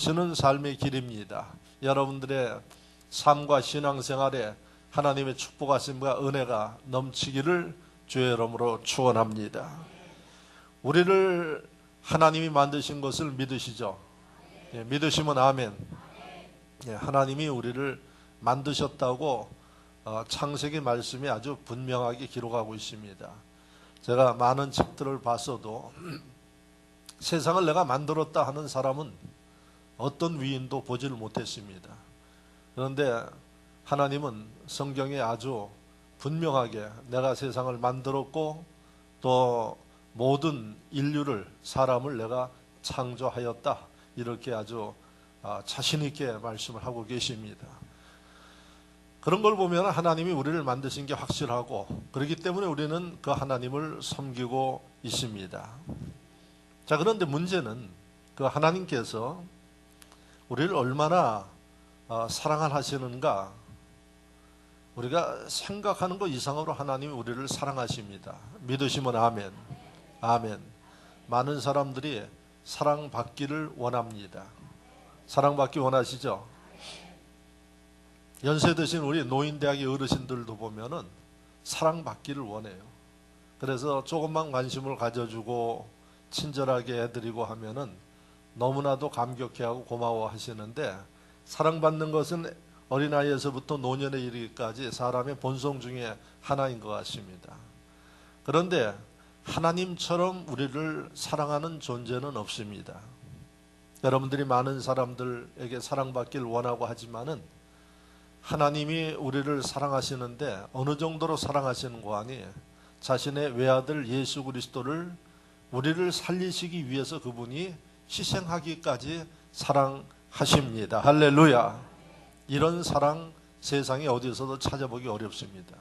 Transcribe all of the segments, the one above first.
넘치는 삶의 길입니다. 여러분들의 삶과 신앙생활에 하나님의 축복하심과 은혜가 넘치기를 주의 이름으로 축원합니다. 우리를 하나님이 만드신 것을 믿으시죠? 예, 믿으시면 아멘. 예, 하나님이 우리를 만드셨다고 창세기 말씀이 아주 분명하게 기록하고 있습니다. 제가 많은 책들을 봤어도 세상을 내가 만들었다 하는 사람은 어떤 위인도 보지를 못했습니다. 그런데 하나님은 성경에 아주 분명하게 내가 세상을 만들었고 또 모든 인류를, 사람을 내가 창조하였다, 이렇게 아주 자신 있게 말씀을 하고 계십니다. 그런 걸 보면 하나님이 우리를 만드신 게 확실하고, 그렇기 때문에 우리는 그 하나님을 섬기고 있습니다. 자, 그런데 문제는 그 하나님께서 우리를 얼마나 사랑하시는가, 우리가 생각하는 것 이상으로 하나님이 우리를 사랑하십니다. 믿으시면 아멘. 아멘. 많은 사람들이 사랑받기를 원합니다. 사랑받기 원하시죠? 연세 드신 우리 노인대학의 어르신들도 보면은 사랑받기를 원해요. 그래서 조금만 관심을 가져주고 친절하게 해드리고 하면은 너무나도 감격해하고 고마워 하시는데, 사랑받는 것은 어린아이에서부터 노년에 이르기까지 사람의 본성 중에 하나인 것 같습니다. 그런데 하나님처럼 우리를 사랑하는 존재는 없습니다. 여러분들이 많은 사람들에게 사랑받기를 원하고 하지만은 하나님이 우리를 사랑하시는데 어느 정도로 사랑하시는 거 아니, 자신의 외아들 예수 그리스도를 우리를 살리시기 위해서 그분이 희생하기까지 사랑하십니다. 할렐루야. 이런 사랑 세상에 어디서도 찾아보기 어렵습니다.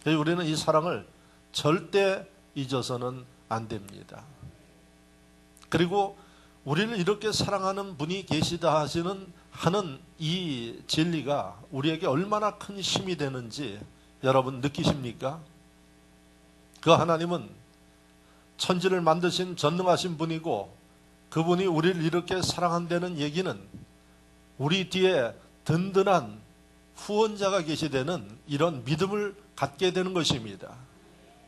우리는 이 사랑을 절대 잊어서는 안 됩니다. 그리고 우리를 이렇게 사랑하는 분이 계시다 하는 이 진리가 우리에게 얼마나 큰 힘이 되는지 여러분 느끼십니까? 그 하나님은 천지를 만드신 전능하신 분이고, 그분이 우리를 이렇게 사랑한다는 얘기는 우리 뒤에 든든한 후원자가 계시다는 이런 믿음을 갖게 되는 것입니다.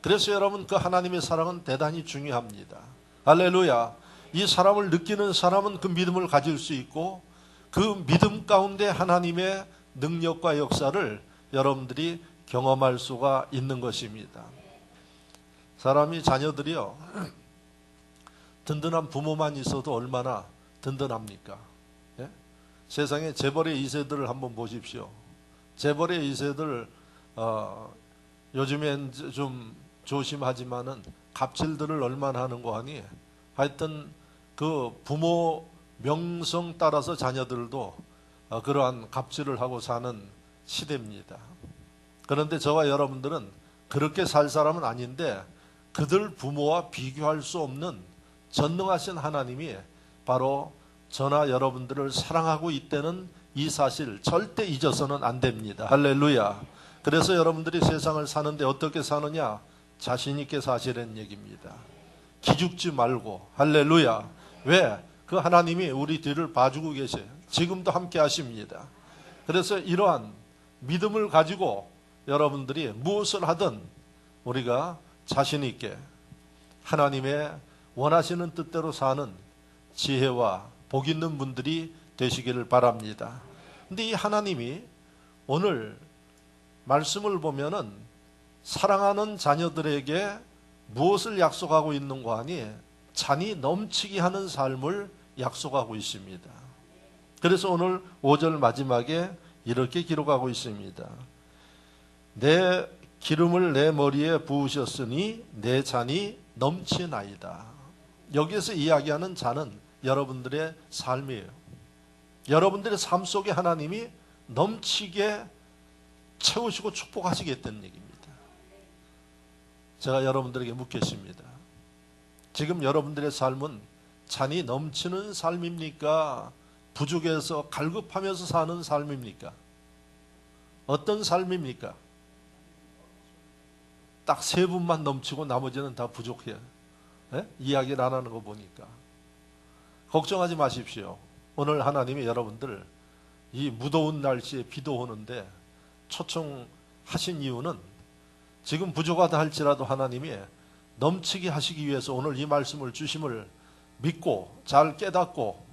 그래서 여러분, 그 하나님의 사랑은 대단히 중요합니다. 할렐루야. 이 사람을 느끼는 사람은 그 믿음을 가질 수 있고, 그 믿음 가운데 하나님의 능력과 역사를 여러분들이 경험할 수가 있는 것입니다. 사람이, 자녀들이요, 든든한 부모만 있어도 얼마나 든든합니까? 예? 세상에 재벌의 2세들을 한번 보십시오. 재벌의 2세들 요즘엔 좀 조심하지만은 갑질들을 얼마나 하는 거 아니? 하여튼 그 부모 명성 따라서 자녀들도 그러한 갑질을 하고 사는 시대입니다. 그런데 저와 여러분들은 그렇게 살 사람은 아닌데, 그들 부모와 비교할 수 없는 전능하신 하나님이 바로 저나 여러분들을 사랑하고 있다는 이 사실 절대 잊어서는 안 됩니다. 할렐루야. 그래서 여러분들이 세상을 사는데 어떻게 사느냐? 자신 있게 사시라는 얘기입니다. 기죽지 말고. 할렐루야. 왜? 그 하나님이 우리 뒤를 봐주고 계세요. 지금도 함께 하십니다. 그래서 이러한 믿음을 가지고 여러분들이 무엇을 하든 우리가 자신 있게 하나님의 원하시는 뜻대로 사는 지혜와 복 있는 분들이 되시기를 바랍니다. 근데 이 하나님이 오늘 말씀을 보면은 사랑하는 자녀들에게 무엇을 약속하고 있는 거 아니? 잔이 넘치게 하는 삶을 약속하고 있습니다. 그래서 오늘 5절 마지막에 이렇게 기록하고 있습니다. 내 기름을 내 머리에 부으셨으니 내 잔이 넘치나이다. 여기에서 이야기하는 잔은 여러분들의 삶이에요. 여러분들의 삶 속에 하나님이 넘치게 채우시고 축복하시겠다는 얘기입니다. 제가 여러분들에게 묻겠습니다. 지금 여러분들의 삶은 잔이 넘치는 삶입니까? 부족해서 갈급하면서 사는 삶입니까? 어떤 삶입니까? 딱 세 분만 넘치고 나머지는 다 부족해요. 예? 이야기를 안 하는 거 보니까. 걱정하지 마십시오. 오늘 하나님이 여러분들 이 무더운 날씨에 비도 오는데 초청하신 이유는 지금 부족하다 할지라도 하나님이 넘치게 하시기 위해서 오늘 이 말씀을 주심을 믿고 잘 깨닫고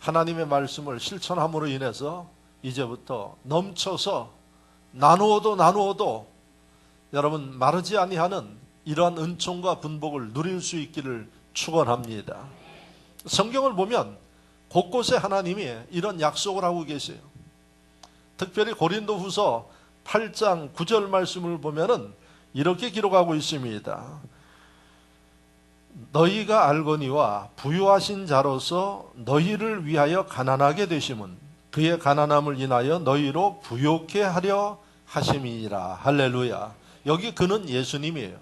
하나님의 말씀을 실천함으로 인해서 이제부터 넘쳐서 나누어도 여러분 마르지 아니하는 이러한 은총과 분복을 누릴 수 있기를 축원합니다. 성경을 보면 곳곳에 하나님이 이런 약속을 하고 계세요. 특별히 고린도후서 8장 9절 말씀을 보면은 이렇게 기록하고 있습니다. 너희가 알거니와 부유하신 자로서 너희를 위하여 가난하게 되심은 그의 가난함을 인하여 너희로 부요케 하려 하심이니라. 할렐루야. 여기 그는 예수님이에요.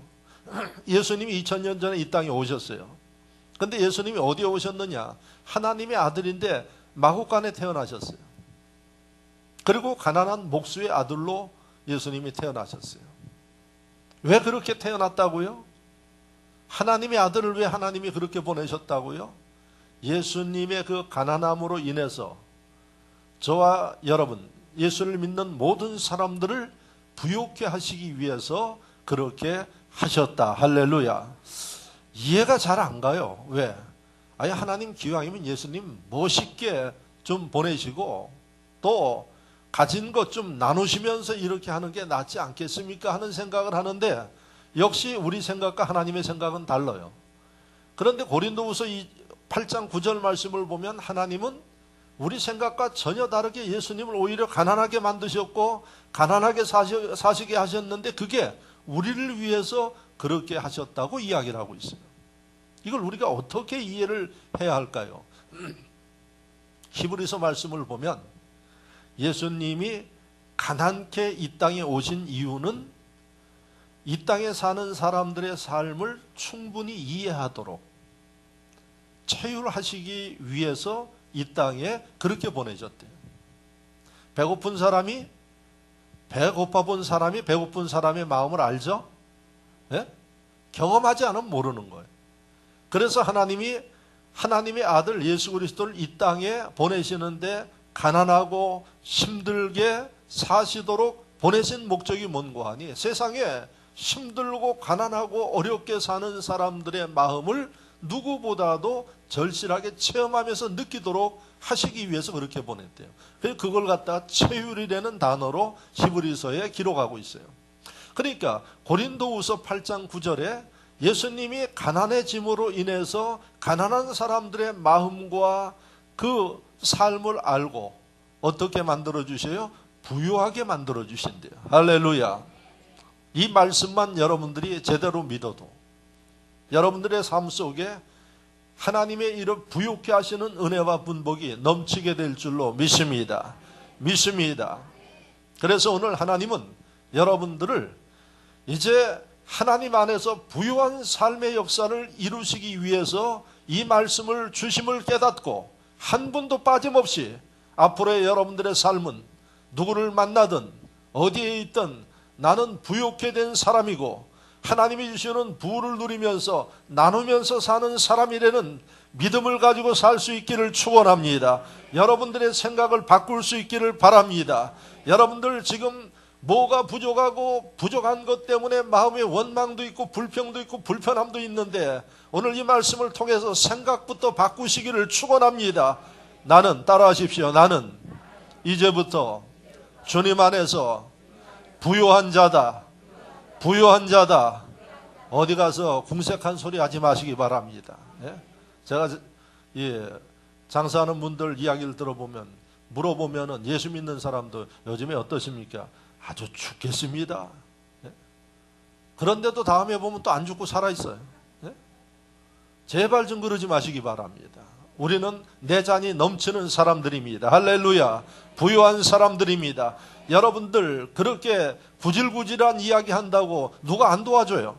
예수님이 2000년 전에 이 땅에 오셨어요. 근데 예수님이 어디에 오셨느냐? 하나님의 아들인데 마구간에 태어나셨어요. 그리고 가난한 목수의 아들로 예수님이 태어나셨어요. 왜 그렇게 태어났다고요? 하나님의 아들을 왜 하나님이 그렇게 보내셨다고요? 예수님의 그 가난함으로 인해서 저와 여러분, 예수를 믿는 모든 사람들을 부요케 하시기 위해서 그렇게 하셨다. 할렐루야. 이해가 잘 안 가요. 왜? 아니 하나님 기왕이면 예수님 멋있게 좀 보내시고 또 가진 것 좀 나누시면서 이렇게 하는 게 낫지 않겠습니까? 하는 생각을 하는데 역시 우리 생각과 하나님의 생각은 달라요. 그런데 고린도후서 8장 9절 말씀을 보면 하나님은 우리 생각과 전혀 다르게 예수님을 오히려 가난하게 만드셨고 가난하게 사시게 하셨는데 그게 우리를 위해서 그렇게 하셨다고 이야기를 하고 있어요. 이걸 우리가 어떻게 이해를 해야 할까요? 히브리서 말씀을 보면 예수님이 가난케 이 땅에 오신 이유는 이 땅에 사는 사람들의 삶을 충분히 이해하도록 체휼하시기 위해서 이 땅에 그렇게 보내셨대요. 배고픈 사람이 배고파 본 사람이 배고픈 사람의 마음을 알죠? 네? 경험하지 않으면 모르는 거예요. 그래서 하나님의 아들 예수 그리스도를 이 땅에 보내시는데 가난하고 힘들게 사시도록 보내신 목적이 뭔고 하니 세상에 힘들고 가난하고 어렵게 사는 사람들의 마음을 누구보다도 절실하게 체험하면서 느끼도록 하시기 위해서 그렇게 보냈대요. 그래서 그걸 갖다가 체휼이라는 단어로 히브리서에 기록하고 있어요. 그러니까 고린도후서 8장 9절에 예수님이 가난해짐으로 인해서 가난한 사람들의 마음과 그 삶을 알고 어떻게 만들어주세요? 부유하게 만들어주신대요. 할렐루야. 이 말씀만 여러분들이 제대로 믿어도 여러분들의 삶 속에 하나님의 이런 부유케 하시는 은혜와 분복이 넘치게 될 줄로 믿습니다. 믿습니다. 그래서 오늘 하나님은 여러분들을 이제 하나님 안에서 부유한 삶의 역사를 이루시기 위해서 이 말씀을 주심을 깨닫고 한 분도 빠짐없이 앞으로의 여러분들의 삶은 누구를 만나든 어디에 있든 나는 부유케 된 사람이고 하나님이 주시는 부를 누리면서 나누면서 사는 사람이라는 믿음을 가지고 살 수 있기를 축원합니다. 여러분들의 생각을 바꿀 수 있기를 바랍니다. 여러분들 지금 뭐가 부족하고 부족한 것 때문에 마음의 원망도 있고 불평도 있고 불편함도 있는데 오늘 이 말씀을 통해서 생각부터 바꾸시기를 축원합니다. 나는 따라하십시오. 나는 이제부터 주님 안에서 부유한 자다. 부유한 자다. 어디 가서 궁색한 소리 하지 마시기 바랍니다. 예? 제가 장사하는 분들 이야기를 들어보면 물어보면은 예수 믿는 사람도 요즘에 어떠십니까? 아주 죽겠습니다. 예? 그런데도 다음에 보면 또 안 죽고 살아있어요. 예? 제발 좀 그러지 마시기 바랍니다. 우리는 내잔이 넘치는 사람들입니다. 할렐루야. 부유한 사람들입니다. 여러분들 그렇게 구질구질한 이야기 한다고 누가 안 도와줘요.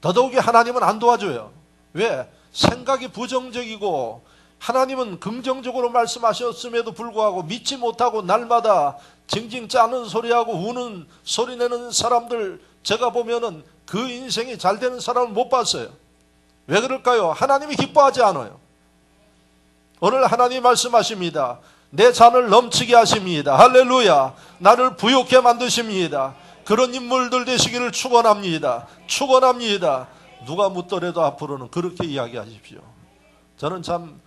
더더욱이 하나님은 안 도와줘요. 왜? 생각이 부정적이고 하나님은 긍정적으로 말씀하셨음에도 불구하고 믿지 못하고 날마다 징징 짜는 소리하고 우는 소리 내는 사람들 제가 보면은 그 인생이 잘 되는 사람을 못 봤어요. 왜 그럴까요? 하나님이 기뻐하지 않아요. 오늘 하나님 말씀하십니다. 내 잔을 넘치게 하십니다. 할렐루야. 나를 부욕해 만드십니다. 그런 인물들 되시기를 축원합니다. 축원합니다. 누가 묻더라도 앞으로는 그렇게 이야기하십시오. 저는 참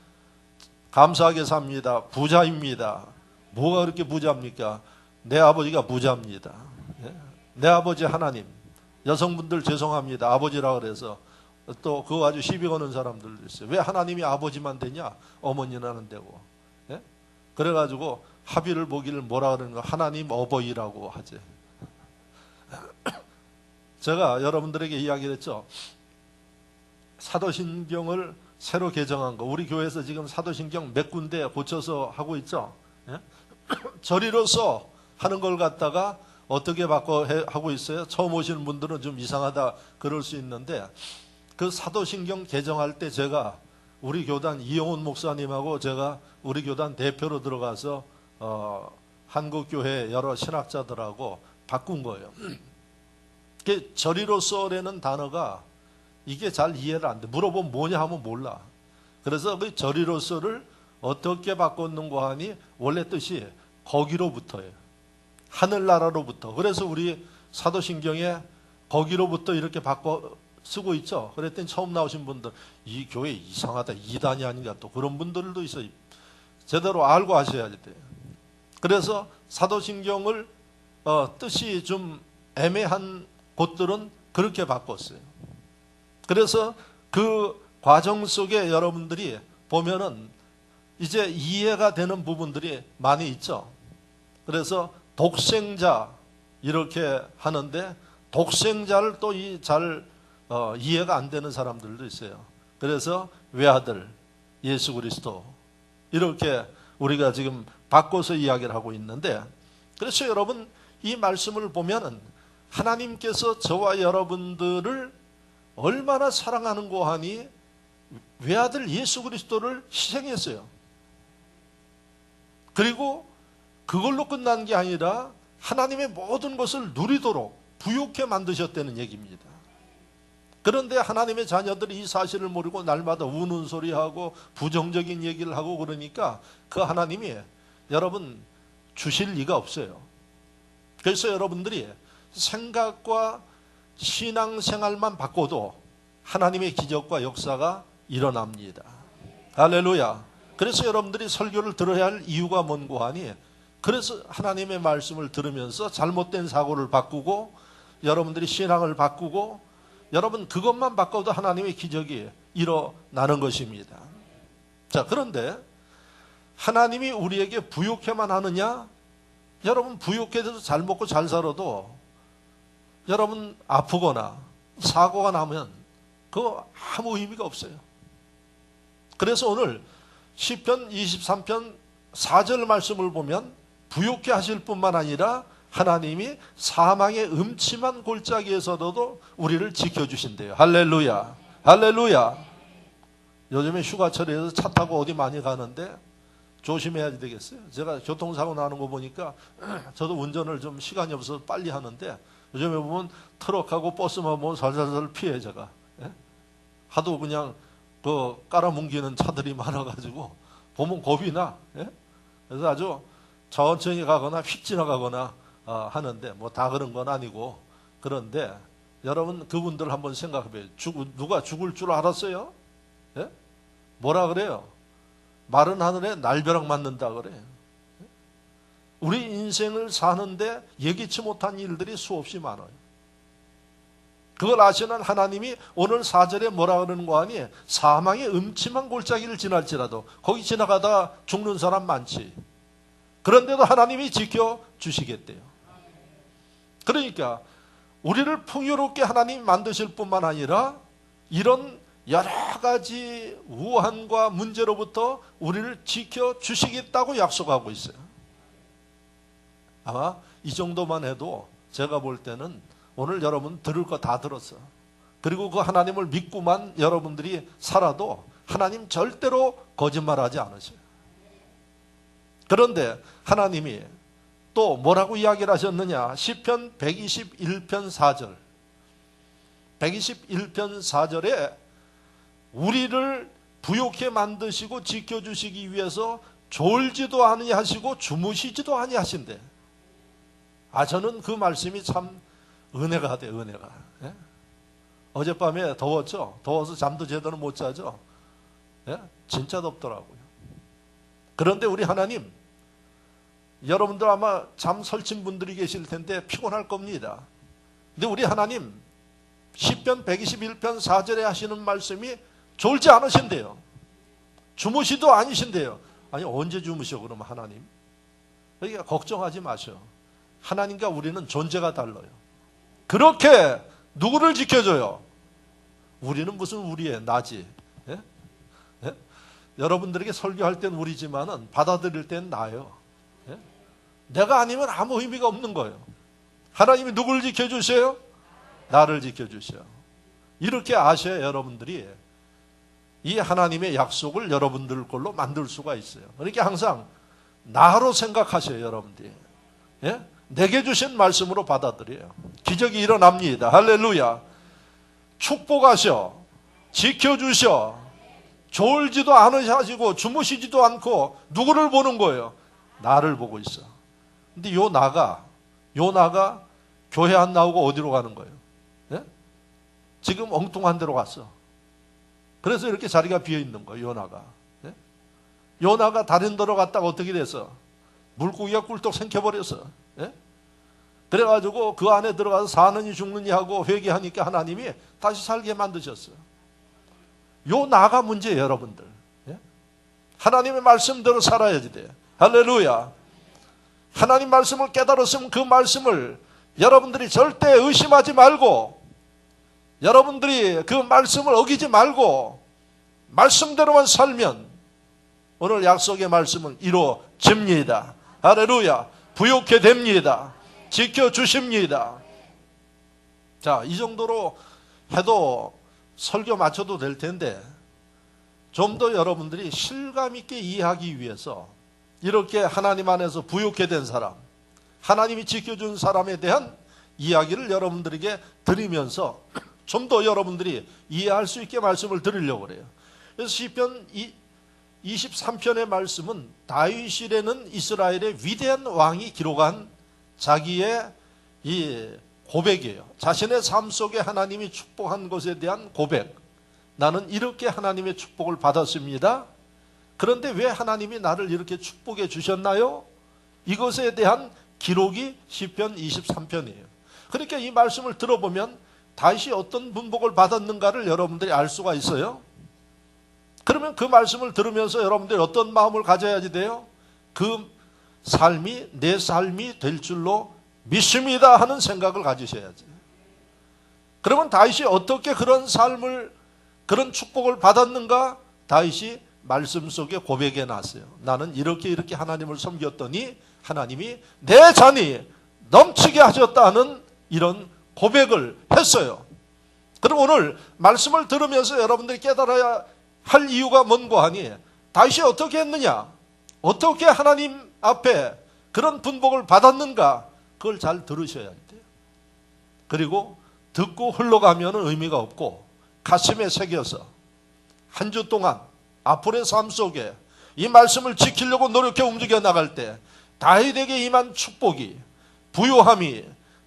감사하게 삽니다. 부자입니다. 뭐가 그렇게 부자입니까? 내 아버지가 부자입니다. 내 아버지 하나님. 여성분들 죄송합니다. 아버지라 그래서 또 그거 아주 시비 거는 사람들도 있어요. 왜 하나님이 아버지만 되냐? 어머니는 안 되고. 예? 그래가지고 합의를 보기를 뭐라 그러는 거 하나님 어버이라고 하지. 제가 여러분들에게 이야기를 했죠. 사도신경을 새로 개정한 거. 우리 교회에서 지금 사도신경 몇 군데 고쳐서 하고 있죠. 예? 저리로서 하는 걸 갖다가 어떻게 바꿔 하고 있어요? 처음 오시는 분들은 좀 이상하다 그럴 수 있는데 그 사도신경 개정할 때 제가 우리 교단 이용훈 목사님하고 제가 우리 교단 대표로 들어가서 한국교회 여러 신학자들하고 바꾼 거예요. 저리로서라는 단어가 이게 잘 이해를 안 돼. 물어보면 뭐냐 하면 몰라. 그래서 그 저리로서를 어떻게 바꿨는가 하니 원래 뜻이 거기로부터예요. 하늘나라로부터. 그래서 우리 사도신경에 거기로부터 이렇게 바꿔 쓰고 있죠. 그랬더니 처음 나오신 분들 이 교회 이상하다. 이단이 아닌가 또 그런 분들도 있어요. 제대로 알고 하셔야 돼요. 그래서 사도신경을 뜻이 좀 애매한 곳들은 그렇게 바꿨어요. 그래서 그 과정 속에 여러분들이 보면은 이제 이해가 되는 부분들이 많이 있죠. 그래서 독생자 이렇게 하는데 독생자를 또 잘 이해가 안 되는 사람들도 있어요. 그래서 외아들 예수 그리스도 이렇게 우리가 지금 바꿔서 이야기를 하고 있는데 그래서 여러분 이 말씀을 보면은 하나님께서 저와 여러분들을 얼마나 사랑하는고 하니 외아들 예수 그리스도를 희생했어요. 그리고 그걸로 끝난 게 아니라 하나님의 모든 것을 누리도록 부욕해 만드셨다는 얘기입니다. 그런데 하나님의 자녀들이 이 사실을 모르고 날마다 우는 소리하고 부정적인 얘기를 하고 그러니까 그 하나님이 여러분 주실 리가 없어요. 그래서 여러분들이 생각과 신앙생활만 바꿔도 하나님의 기적과 역사가 일어납니다. 할렐루야. 그래서 여러분들이 설교를 들어야 할 이유가 뭔고 하니 그래서 하나님의 말씀을 들으면서 잘못된 사고를 바꾸고 여러분들이 신앙을 바꾸고 여러분 그것만 바꿔도 하나님의 기적이 일어나는 것입니다. 자, 그런데 하나님이 우리에게 부욕해만 하느냐? 여러분 부욕해서 잘 먹고 잘 살아도 여러분 아프거나 사고가 나면 그거 아무 의미가 없어요. 그래서 오늘 시편 23편 4절 말씀을 보면 부욕해 하실 뿐만 아니라 하나님이 사망의 음침한 골짜기에서도 우리를 지켜주신대요. 할렐루야. 할렐루야. 요즘에 휴가철에서 차 타고 어디 많이 가는데 조심해야 되겠어요. 제가 교통사고 나는 거 보니까 저도 운전을 좀 시간이 없어서 빨리 하는데 요즘에 보면 트럭하고 버스만 보면 살살살 피해 제가. 예? 하도 그냥 그 깔아뭉기는 차들이 많아가지고 보면 겁이 나. 예? 그래서 아주 천천히 가거나 휙 지나가거나 하는데 뭐 다 그런 건 아니고 그런데 여러분 그분들 한번 생각해봐요. 누가 죽을 줄 알았어요? 예? 뭐라 그래요? 마른 하늘에 날벼락 맞는다 그래요. 우리 인생을 사는데 예기치 못한 일들이 수없이 많아요. 그걸 아시는 하나님이 오늘 4절에 뭐라 그러는 거 아니? 사망의 음침한 골짜기를 지날지라도 거기 지나가다 죽는 사람 많지. 그런데도 하나님이 지켜주시겠대요. 그러니까 우리를 풍요롭게 하나님이 만드실 뿐만 아니라 이런 여러 가지 우환과 문제로부터 우리를 지켜주시겠다고 약속하고 있어요. 아마 이 정도만 해도 제가 볼 때는 오늘 여러분 들을 거 다 들었어. 그리고 그 하나님을 믿고만 여러분들이 살아도 하나님 절대로 거짓말하지 않으셔요. 그런데 하나님이 또 뭐라고 이야기를 하셨느냐? 시편 121편 4절. 121편 4절에 우리를 부욕해 만드시고 지켜주시기 위해서 졸지도 아니하시고 주무시지도 아니하신대. 저는 그 말씀이 참 은혜가 돼, 은혜가. 예? 어젯밤에 더웠죠? 더워서 잠도 제대로 못 자죠? 예? 진짜 덥더라고요. 그런데 우리 하나님, 여러분들 아마 잠 설친 분들이 계실 텐데 피곤할 겁니다. 근데 우리 하나님, 시편 121편 4절에 하시는 말씀이 졸지 않으신대요. 주무시도 아니신대요. 아니, 언제 주무셔, 그러면 하나님? 그러니까 걱정하지 마셔. 하나님과 우리는 존재가 달라요. 그렇게 누구를 지켜줘요? 우리는 무슨 우리의 나지? 예? 예? 여러분들에게 설교할 땐 우리지만은 받아들일 땐 나예요. 예? 내가 아니면 아무 의미가 없는 거예요. 하나님이 누구를 지켜주세요? 나를 지켜주세요. 이렇게 아셔야 여러분들이 이 하나님의 약속을 여러분들 걸로 만들 수가 있어요. 그러니까 항상 나로 생각하셔요, 여러분들이. 예? 내게 주신 말씀으로 받아들여요. 기적이 일어납니다. 할렐루야. 축복하셔, 지켜주셔, 졸지도 않으시고 주무시지도 않고 누구를 보는 거예요? 나를 보고 있어. 근데 요 나가 교회 안 나오고 어디로 가는 거예요? 예? 지금 엉뚱한 데로 갔어. 그래서 이렇게 자리가 비어 있는 거예요, 요나가. 예? 요나가 다른 데로 갔다가 어떻게 됐어? 물고기가 꿀떡 생겨버렸어. 예? 그래가지고 그 안에 들어가서 사느니 죽느니 하고 회개하니까 하나님이 다시 살게 만드셨어요. 요 나가 문제예요, 여러분들. 예? 하나님의 말씀대로 살아야지 돼. 할렐루야. 하나님 말씀을 깨달았으면 그 말씀을 여러분들이 절대 의심하지 말고, 여러분들이 그 말씀을 어기지 말고 말씀대로만 살면 오늘 약속의 말씀은 이루어집니다. 할렐루야. 부욕해 됩니다. 지켜주십니다. 자, 이 정도로 해도 설교 마쳐도 될 텐데 좀 더 여러분들이 실감 있게 이해하기 위해서 이렇게 하나님 안에서 부욕해 된 사람, 하나님이 지켜준 사람에 대한 이야기를 여러분들에게 드리면서 좀 더 여러분들이 이해할 수 있게 말씀을 드리려고 그래요. 그래서 시편 23편의 말씀은 다윗이라는 이스라엘의 위대한 왕이 기록한 자기의 이 고백이에요. 자신의 삶 속에 하나님이 축복한 것에 대한 고백. 나는 이렇게 하나님의 축복을 받았습니다. 그런데 왜 하나님이 나를 이렇게 축복해 주셨나요? 이것에 대한 기록이 시편 23편이에요. 그러니까 이 말씀을 들어보면 다윗이 어떤 분복을 받았는가를 여러분들이 알 수가 있어요. 그러면 그 말씀을 들으면서 여러분들이 어떤 마음을 가져야지 돼요? 그 삶이 내 삶이 될 줄로 믿습니다 하는 생각을 가지셔야지. 그러면 다윗이 어떻게 그런 삶을, 그런 축복을 받았는가? 다윗이 말씀 속에 고백해 놨어요. 나는 이렇게 하나님을 섬겼더니 하나님이 내 잔이 넘치게 하셨다는 이런 고백을 했어요. 그럼 오늘 말씀을 들으면서 여러분들이 깨달아야 할 이유가 뭔가 하니, 다윗이 어떻게 했느냐, 어떻게 하나님 앞에 그런 분복을 받았는가, 그걸 잘 들으셔야 돼요. 그리고 듣고 흘러가면 의미가 없고 가슴에 새겨서 한 주 동안 앞으로의 삶 속에 이 말씀을 지키려고 노력해 움직여 나갈 때 다윗에게 임한 축복이, 부요함이,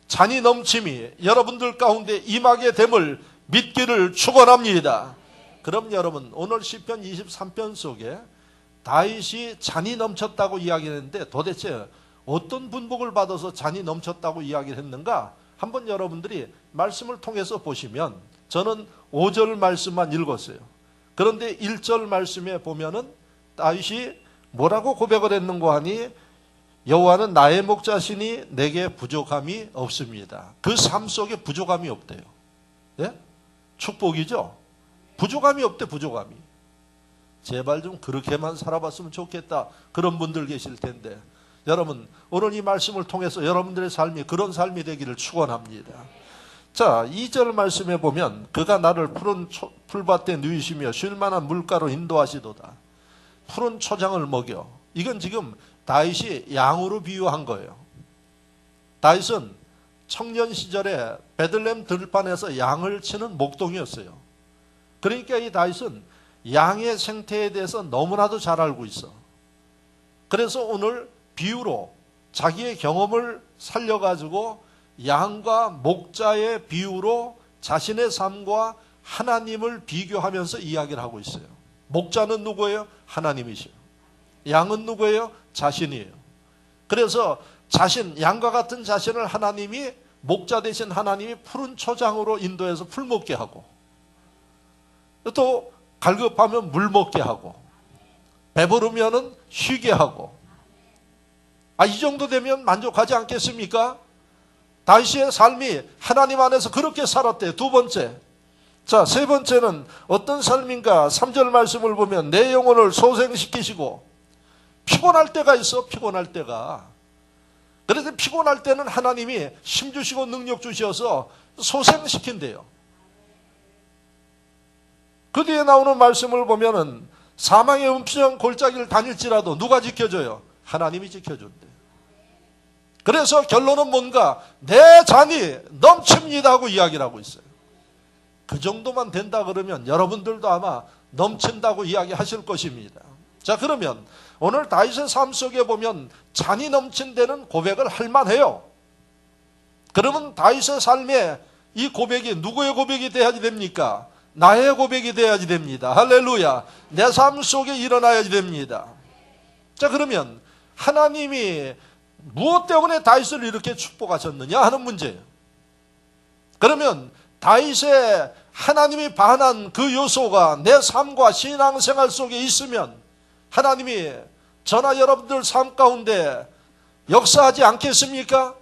잔이 넘침이 여러분들 가운데 임하게 됨을 믿기를 축원합니다. 그럼 여러분, 오늘 시편 23편 속에 다윗이 잔이 넘쳤다고 이야기했는데 도대체 어떤 분복을 받아서 잔이 넘쳤다고 이야기를 했는가? 한번 여러분들이 말씀을 통해서 보시면, 저는 5절 말씀만 읽었어요. 그런데 1절 말씀에 보면은 다윗이 뭐라고 고백을 했는가 하니, 여호와는 나의 목자시니 내게 부족함이 없습니다. 그 삶 속에 부족함이 없대요. 예? 축복이죠? 부족함이 없대, 부족함이. 제발 좀 그렇게만 살아봤으면 좋겠다, 그런 분들 계실 텐데, 여러분 오늘 이 말씀을 통해서 여러분들의 삶이 그런 삶이 되기를 축원합니다. 자, 2절 말씀에 보면 그가 나를 푸른 풀밭에 누이시며 쉴만한 물가로 인도하시도다. 푸른 초장을 먹여. 이건 지금 다윗이 양으로 비유한 거예요. 다윗은 청년 시절에 베들레헴 들판에서 양을 치는 목동이었어요. 그러니까 이 다윗은 양의 생태에 대해서 너무나도 잘 알고 있어. 그래서 오늘 비유로 자기의 경험을 살려가지고 양과 목자의 비유로 자신의 삶과 하나님을 비교하면서 이야기를 하고 있어요. 목자는 누구예요? 하나님이시요. 양은 누구예요? 자신이에요. 그래서 양과 같은 자신을 하나님이, 목자 되신 하나님이 푸른 초장으로 인도해서 풀 먹게 하고, 또 갈급하면 물 먹게 하고, 배부르면 쉬게 하고, 이 정도 되면 만족하지 않겠습니까? 다윗의 삶이 하나님 안에서 그렇게 살았대요. 두 번째. 자, 세 번째는 어떤 삶인가? 3절 말씀을 보면 내 영혼을 소생시키시고, 피곤할 때가 있어. 피곤할 때가. 그래서 피곤할 때는 하나님이 힘 주시고 능력 주셔서 소생시킨대요. 그 뒤에 나오는 말씀을 보면은 사망의 음침한 골짜기를 다닐지라도 누가 지켜줘요? 하나님이 지켜준대. 그래서 결론은 뭔가? 내 잔이 넘칩니다 하고 이야기를 하고 있어요. 그 정도만 된다 그러면 여러분들도 아마 넘친다고 이야기하실 것입니다. 자, 그러면 오늘 다윗의 삶 속에 보면 잔이 넘친 데는 고백을 할 만해요. 그러면 다윗의 삶에 이 고백이 누구의 고백이 돼야지 됩니까? 나의 고백이 돼야지 됩니다. 할렐루야. 내 삶 속에 일어나야지 됩니다. 자, 그러면 하나님이 무엇 때문에 다윗을 이렇게 축복하셨느냐 하는 문제예요. 그러면 다윗의 하나님이 반한 그 요소가 내 삶과 신앙생활 속에 있으면 하나님이 저나 여러분들 삶 가운데 역사하지 않겠습니까?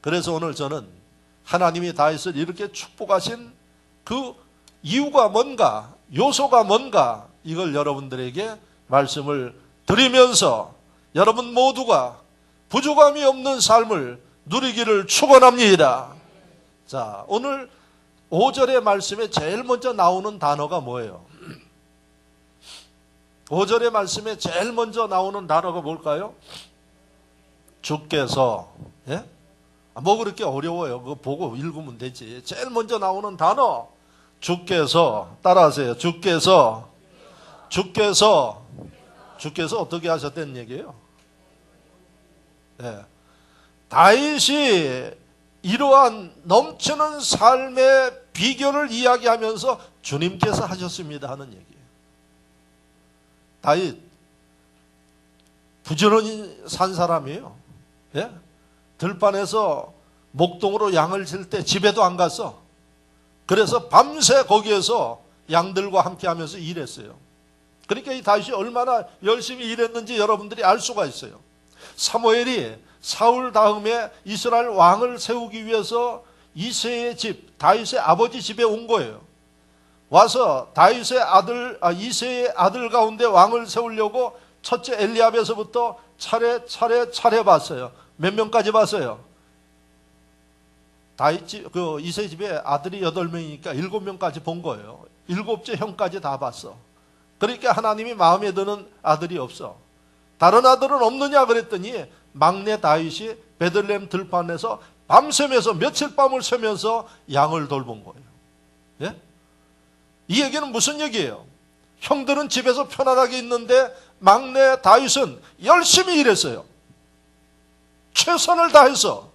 그래서 오늘 저는 하나님이 다윗을 이렇게 축복하신 그 이유가 뭔가, 요소가 뭔가, 이걸 여러분들에게 말씀을 드리면서 여러분 모두가 부족함이 없는 삶을 누리기를 축원합니다. 자, 오늘 5절의 말씀에 제일 먼저 나오는 단어가 뭐예요? 5절의 말씀에 제일 먼저 나오는 단어가 뭘까요? 주께서. 예? 뭐 그렇게 어려워요. 그거 보고 읽으면 되지. 제일 먼저 나오는 단어, 주께서. 따라하세요. 주께서 어떻게 하셨다는 얘기예요? 예. 다윗이 이러한 넘치는 삶의 비결을 이야기하면서 주님께서 하셨습니다 하는 얘기예요. 다윗 부지런히 산 사람이에요. 예? 들판에서 목동으로 양을 칠 때 집에도 안 갔어. 그래서 밤새 거기에서 양들과 함께 하면서 일했어요. 그러니까 이 다윗이 얼마나 열심히 일했는지 여러분들이 알 수가 있어요. 사무엘이 사울 다음에 이스라엘 왕을 세우기 위해서 이새의 집, 다윗의 아버지 집에 온 거예요. 와서 다윗의 이새의 아들 가운데 왕을 세우려고 첫째 엘리압에서부터 차례 봤어요. 몇 명까지 봤어요? 이새 집에 아들이 8명이니까 7명까지 본 거예요. 7째 형까지 다 봤어. 그러니까 하나님이 마음에 드는 아들이 없어. 다른 아들은 없느냐 그랬더니 막내 다윗이 베들레헴 들판에서 밤새면서 며칠 밤을 새면서 양을 돌본 거예요. 예? 이 얘기는 무슨 얘기예요? 형들은 집에서 편안하게 있는데 막내 다윗은 열심히 일했어요. 최선을 다해서.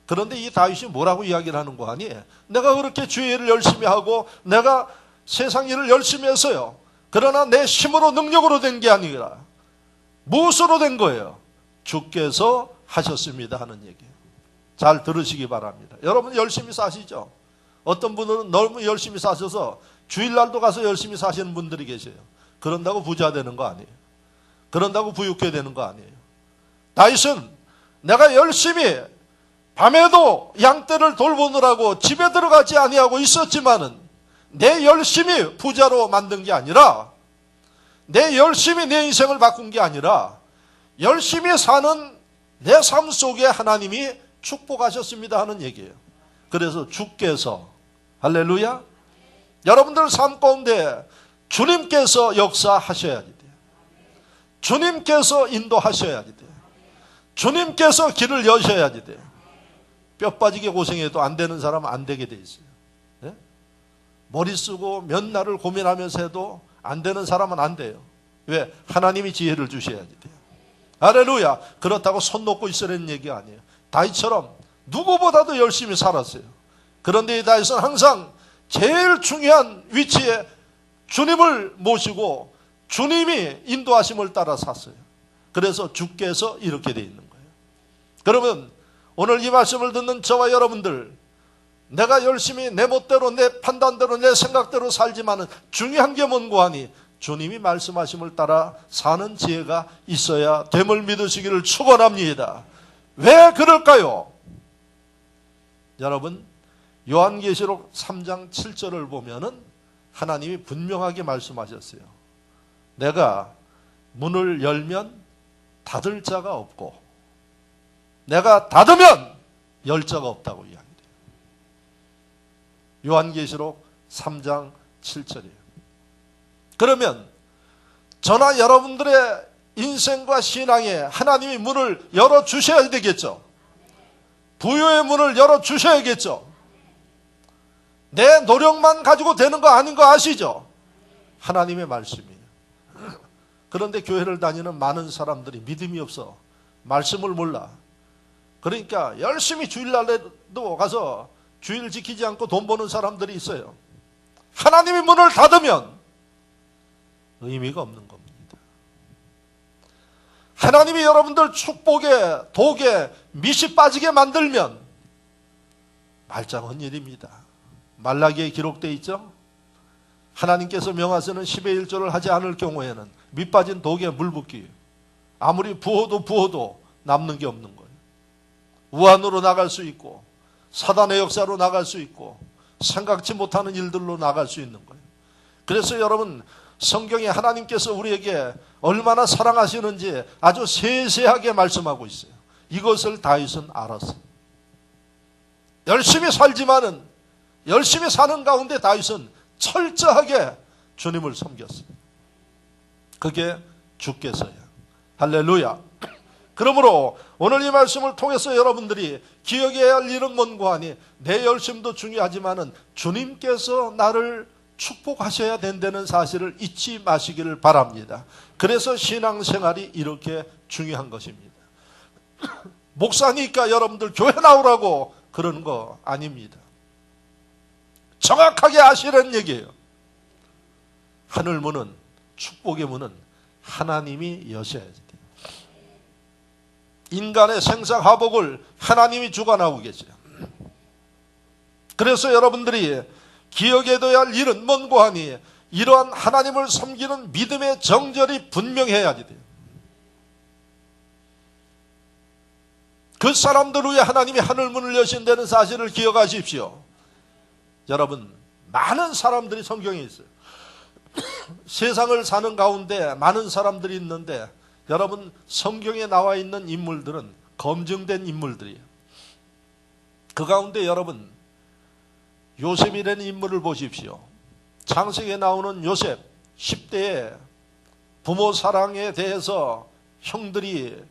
그런데 이 다윗이 뭐라고 이야기를 하는 거 아니에요? 내가 그렇게 주의 일을 열심히 하고 내가 세상 일을 열심히 했어요. 그러나 내 힘으로 능력으로 된 게 아니라 무엇으로 된 거예요? 주께서 하셨습니다 하는 얘기예요. 잘 들으시기 바랍니다. 여러분 열심히 사시죠? 어떤 분들은 너무 열심히 사셔서 주일날도 가서 열심히 사시는 분들이 계세요. 그런다고 부자 되는 거 아니에요. 그런다고 부유해 되는 거 아니에요. 다윗은 내가 열심히 밤에도 양떼를 돌보느라고 집에 들어가지 아니하고 있었지만은 내 열심히 부자로 만든 게 아니라 내 열심히 내 인생을 바꾼 게 아니라 열심히 사는 내 삶 속에 하나님이 축복하셨습니다 하는 얘기예요. 그래서 주께서, 할렐루야, 여러분들 삶 가운데 주님께서 역사하셔야지 돼요. 주님께서 인도하셔야지 돼요. 주님께서 길을 여셔야지 돼요. 뼈 빠지게 고생해도 안 되는 사람은 안 되게 돼 있어요. 네? 머리 쓰고 몇 날을 고민하면서 해도 안 되는 사람은 안 돼요. 왜? 하나님이 지혜를 주셔야지 돼요. 할렐루야. 그렇다고 손 놓고 있으라는 얘기가 아니에요. 다윗처럼 누구보다도 열심히 살았어요. 그런데 이 다윗은 항상 제일 중요한 위치에 주님을 모시고 주님이 인도하심을 따라 샀어요. 그래서 주께서 이렇게 돼 있는 거예요. 그러면 오늘 이 말씀을 듣는 저와 여러분들, 내가 열심히 내 멋대로 내 판단대로 내 생각대로 살지만은 중요한 게 뭔고 하니 주님이 말씀하심을 따라 사는 지혜가 있어야 됨을 믿으시기를 축원합니다. 왜 그럴까요? 여러분, 요한계시록 3장 7절을 보면은 하나님이 분명하게 말씀하셨어요. 내가 문을 열면 닫을 자가 없고 내가 닫으면 열 자가 없다고 이야기해요. 요한계시록 3장 7절이에요. 그러면 저나 여러분들의 인생과 신앙에 하나님이 문을 열어주셔야 되겠죠. 부요의 문을 열어주셔야겠죠. 내 노력만 가지고 되는 거 아닌 거 아시죠? 하나님의 말씀이에요. 그런데 교회를 다니는 많은 사람들이 믿음이 없어. 말씀을 몰라. 그러니까 열심히 주일날에도 가서 주일 지키지 않고 돈 버는 사람들이 있어요. 하나님이 문을 닫으면 의미가 없는 겁니다. 하나님이 여러분들 축복에 독에 밑이 빠지게 만들면 말짱한 일입니다. 말라기에 기록되어 있죠. 하나님께서 명하시는 10의 1조를 하지 않을 경우에는 밑 빠진 독에 물 붓기, 아무리 부어도 남는 게 없는 거예요. 우한으로 나갈 수 있고 사단의 역사로 나갈 수 있고 생각지 못하는 일들로 나갈 수 있는 거예요. 그래서 여러분, 성경에 하나님께서 우리에게 얼마나 사랑하시는지 아주 세세하게 말씀하고 있어요. 이것을 다윗은 알았어요. 열심히 살지만은 열심히 사는 가운데 다윗은 철저하게 주님을 섬겼어요. 그게 주께서야. 할렐루야. 그러므로 오늘 이 말씀을 통해서 여러분들이 기억해야 할 일은 뭔고 하니 내 열심도 중요하지만은 주님께서 나를 축복하셔야 된다는 사실을 잊지 마시기를 바랍니다. 그래서 신앙생활이 이렇게 중요한 것입니다. 목사니까 여러분들 교회 나오라고 그러는 거 아닙니다. 정확하게 아시라는 얘기예요. 하늘문은, 축복의 문은 하나님이 여셔야지 돼요. 인간의 생사화복을 하나님이 주관하고 계세요. 그래서 여러분들이 기억해둬야 할 일은 뭔고 하니 이러한 하나님을 섬기는 믿음의 정절이 분명해야지 돼요. 그 사람들 위해 하나님이 하늘문을 여신다는 사실을 기억하십시오. 여러분, 많은 사람들이 성경에 있어요. 세상을 사는 가운데 많은 사람들이 있는데 여러분, 성경에 나와 있는 인물들은 검증된 인물들이에요. 그 가운데 여러분, 요셉이라는 인물을 보십시오. 창세기에 나오는 요셉, 10대에 부모 사랑에 대해서 형들이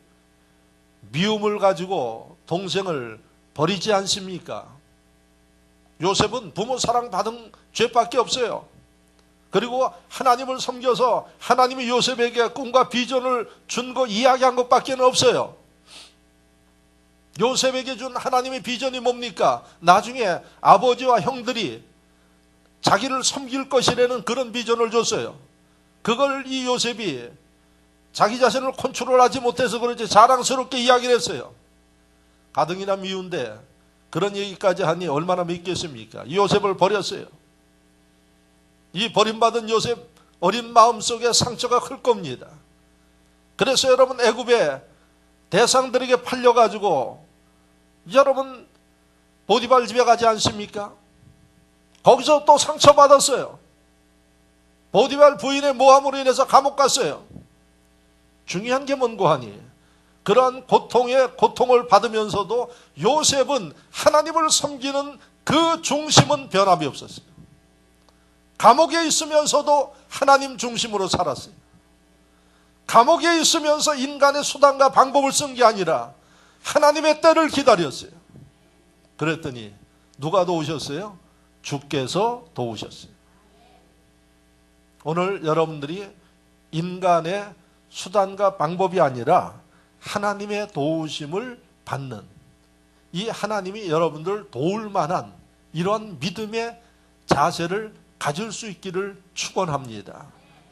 미움을 가지고 동생을 버리지 않습니까? 요셉은 부모 사랑 받은 죄밖에 없어요. 그리고 하나님을 섬겨서 하나님이 요셉에게 꿈과 비전을 준 거 이야기한 것밖에 없어요. 요셉에게 준 하나님의 비전이 뭡니까? 나중에 아버지와 형들이 자기를 섬길 것이라는 그런 비전을 줬어요. 그걸 이 요셉이 자기 자신을 컨트롤하지 못해서 그런지 자랑스럽게 이야기를 했어요. 가등이나 미운데 그런 얘기까지 하니 얼마나 믿겠습니까? 이 요셉을 버렸어요. 이 버림받은 요셉 어린 마음속에 상처가 클 겁니다. 그래서 여러분, 애굽의 대상들에게 팔려가지고 여러분 보디발 집에 가지 않습니까? 거기서 또 상처받았어요. 보디발 부인의 모함으로 인해서 감옥 갔어요. 중요한 게 뭔고 하니 그러한 고통을 받으면서도 요셉은 하나님을 섬기는 그 중심은 변함이 없었어요. 감옥에 있으면서도 하나님 중심으로 살았어요. 감옥에 있으면서 인간의 수단과 방법을 쓴 게 아니라 하나님의 때를 기다렸어요. 그랬더니 누가 도우셨어요? 주께서 도우셨어요. 오늘 여러분들이 인간의 수단과 방법이 아니라 하나님의 도우심을 받는, 이 하나님이 여러분들 도울 만한 이러한 믿음의 자세를 가질 수 있기를 축원합니다.